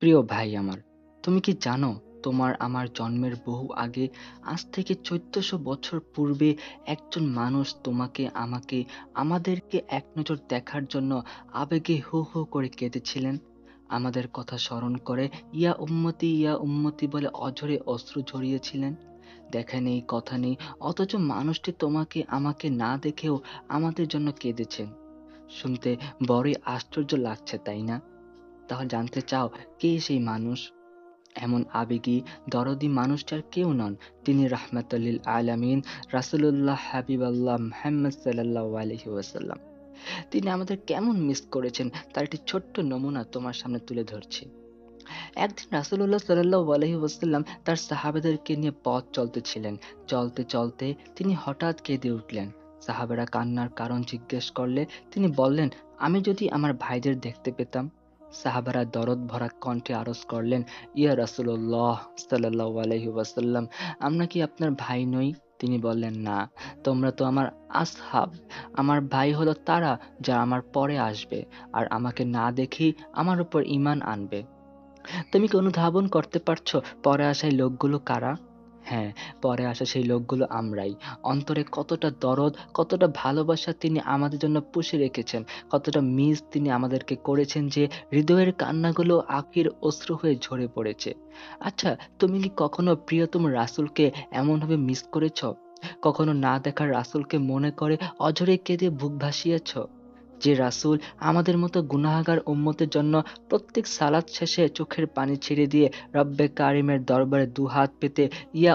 প্রিয় ভাই আমার, তুমি কি জানো তোমার আমার জন্মের বহু আগে, আজ থেকে ১৪০০ বছর পূর্বে একজন মানুষ তোমাকে আমাকে আমাদেরকে এক নজর দেখার জন্য আবেগে হু হু করে কেঁদেছিলেন। আমাদের কথা স্মরণ করে ইয়া উম্মতি বলে অঝরে অশ্রু ঝরিয়েছিলেন। দেখা নেই কথা নেই, অথচ মানুষটি তোমাকে আমাকে না দেখেও আমাদের জন্য কেঁদেছেন। শুনতে বড়ই আশ্চর্য লাগছে, তাই না? তাহলে জানতে চাও কে সেই মানুষ? এমন আবেগী দরদি মানুষটি আর কেউ নন, তিনি রাহমাতুল লিল আলামিন, রাসূলুল্লাহ হাবিবাল্লাহ মুহাম্মদ সাল্লাল্লাহু আলাইহি ওয়াসাল্লাম। তিনি আমাদের কেমন মিস করেছেন তার একটি ছোট্ট নমুনা তোমার সামনে তুলে ধরছি। একদিন রাসূলুল্লাহ সাল্লাল্লাহু আলাইহি ওয়াসাল্লাম তার সাহাবাদেরকে নিয়ে পথ চলতেছিলেন। চলতে চলতে তিনি হঠাৎ কেঁদে উঠলেন। সাহাবারা কান্নার কারণ জিজ্ঞেস করলে তিনি বললেন, আমি যদি আমার ভাইদের দেখতে পেতাম। সাহাবারা দরদ ভরা কণ্ঠে আরজ করলেন, ইয়া রাসূলুল্লাহ সাল্লাল্লাহু আলাইহি ওয়াসাল্লাম, আমরা কি আপনার ভাই নই? তিনি বললেন, না, তোমরা তো আমার আসহাব। আমার ভাই হলো তারা যারা আমার পরে আসবে আর আমাকে না দেখেই আমার উপর ঈমান আনবে। তুমি কি অনুধাবন করতে পারছো পরে আসা এই লোকগুলো কারা? হ্যাঁ, পরে আসা সেই লোকগুলো আমরাই। অন্তরে কতটা দরদ, কতটা ভালোবাসা তিনি আমাদের জন্য পুষে রেখেছেন, কতটা মিস তিনি আমাদেরকে করেছেন যে হৃদয়ের কান্নাগুলো আখির অশ্রু হয়ে ঝরে পড়েছে। আচ্ছা, তুমি কি কখনো প্রিয়তম রাসূলকে এমনভাবে মিস করেছ? কখনো না দেখা রাসূলকে মনে করে অঝরে কেঁদে বুক ভাসিয়েছ? যে রাসূল আমাদের মতো গুনাহগার উম্মতের জন্য প্রত্যেক সালাত শেষে চোখের পানি ছেড়ে দিয়ে রব্বে কারিমের দরবারে দুহাত পেতে ইয়া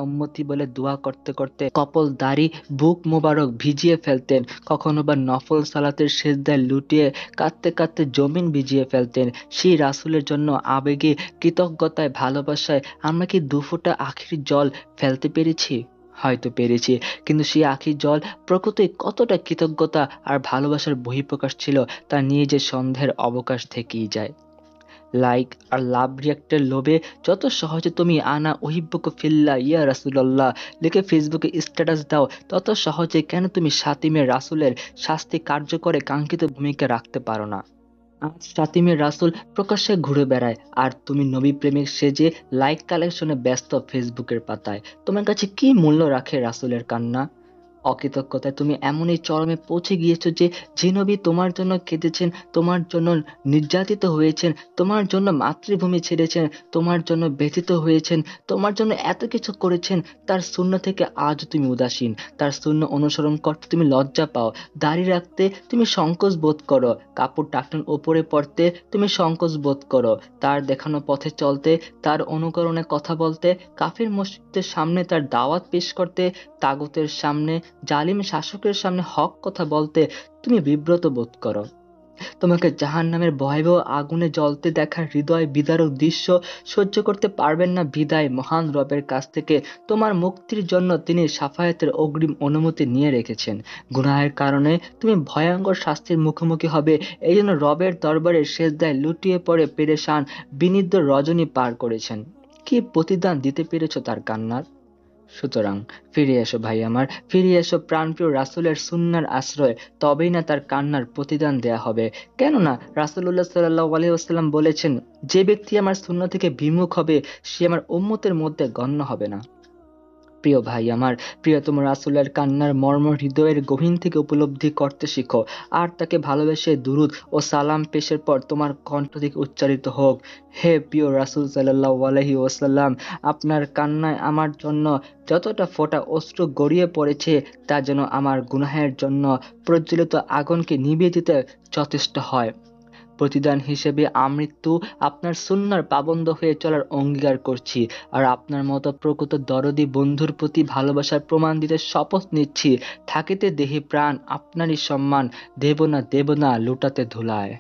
উম্মতি বলে দোয়া করতে করতে কপল দাড়ি বুক মোবারক ভিজিয়ে ফেলতেন, কখনো বা নফল সালাতের সেজদায় লুটিয়ে কাঁদতে কাঁদতে জমিন ভিজিয়ে ফেলতেন, সেই রাসূলের জন্য আবেগে, কৃতজ্ঞতায়, ভালোবাসায় আমরা কি দুফোঁটা আখির জল ফেলতে পেরেছি? হয়তো পেরেছি, কিন্তু সেই আখির জল প্রকৃতই কতটা কৃতজ্ঞতা আর ভালোবাসার বহিঃপ্রকাশ ছিল তা নিয়ে যে সন্দেহের অবকাশ থেকেই যায়। লাইক আর লাভ রিয়াক্টের লোভে যত সহজে তুমি আনা উহিব্বুকা ফিল্লাহ ইয়া রাসূলুল্লাহ লিখে ফেসবুকে স্ট্যাটাস দাও, তত সহজে কেন তুমি শাতিমের রাসূলের শাস্তি কার্যকরে কাঙ্ক্ষিত ভূমিকা রাখতে পারো না? আজ শাতিমের রাসূল প্রকাশ্যে ঘুরে বেড়ায় আর তুমি নবী প্রেমিক সেজে লাইক কালেকশনে ব্যস্ত ফেসবুকের পাতায়। তোমার কাছে কি মূল্য রাখে রাসূলের কান্না? অকৃতজ্ঞতায় তুমি এমনই চরমে পৌঁছে গিয়েছো যে, যে নবী তোমার জন্য কেঁদেছেন, তোমার জন্য নির্যাতিত হয়েছেন, তোমার জন্য মাতৃভূমি ছেড়েছেন, তোমার জন্য ব্যথিত হয়েছেন, তোমার জন্য এত কিছু করেছেন, তার সুন্নাহ থেকে আজও তুমি উদাসীন। তার সুন্নাহ অনুসরণ করতে তুমি লজ্জা পাও, দাড়ি রাখতে তুমি সংকোচ বোধ করো, কাপড় টাকনুর ওপরে পড়তে তুমি সংকোচ বোধ করো, তার দেখানো পথে চলতে, তার অনুকরণে কথা বলতে, কাফির মসজিদের সামনে তার দাওয়াত পেশ করতে, তাগুতের সামনে, জালিম শাসকের সামনে হক কথা বলতে তুমি বিব্রত বোধ করো। তোমাকে জাহান্নামের ভয়াবহ আগুনে জ্বলতে দেখার হৃদয় বিদারক দৃশ্য সহ্য করতে পারবেন না বিদায় মহান রবের কাছ থেকে তোমার মুক্তির জন্য তিনি শাফায়াতের অগ্রিম অনুমতি নিয়ে রেখেছেন। গুনাহের কারণে তুমি ভয়ঙ্কর শাস্তির মুখোমুখি হবে, এই জন্য রবের দরবারে সেজদায় লুটিয়ে পড়ে পেরেশান বিনিদ্র রজনী পার করেছেন। কি প্রতিদান দিতে পেরেছো তার কান্নার? সুতরাং ফিরে এসো ভাই আমার, ফিরে এসো প্রাণপ্রিয় রাসূলের সুন্নাহর আশ্রয়ে, তবেই না তার কান্নার প্রতিদান দেয়া হবে। কেননা রাসূলুল্লাহ সাল্লাল্লাহু আলাইহি ওয়াসাল্লাম বলেছেন, যে ব্যক্তি আমার সুন্নাহ থেকে বিমুখ হবে সে আমার উম্মতের মধ্যে গণ্য হবে না। প্রিয় ভাই আমার, প্রিয়তম রাসূলের কান্নার মর্ম হৃদয়ের গহীন থেকে উপলব্ধি করতে শিখো, আর তাকে ভালোবেসে দুরূদ ও সালাম পেশের পর তোমার কণ্ঠ থেকে উচ্চারিত হোক, হে প্রিয় রাসূল সাল্লাল্লাহু আলাইহি ওয়াসাল্লাম, আপনার কান্নায় আমার জন্য যতটা ফোঁটা অশ্রু গড়িয়ে পড়েছে তা যেন আমার গুনাহের জন্য প্রজ্বলিত আগুনকে নিভিয়ে দিতে যথেষ্ট হয়। প্রতিদান হিসেবে আমৃত্যু আপনার সুন্নাহর পাবন্দ হয়ে চলার অঙ্গীকার করছি, আর আপনার মতো প্রকৃত দরদী বন্ধুর প্রতি ভালোবাসার প্রমাণ দিতে শপথ নিচ্ছি, থাকিতে দেহে প্রাণ আপনারই সম্মান দেব না লুটাতে ধুলায়।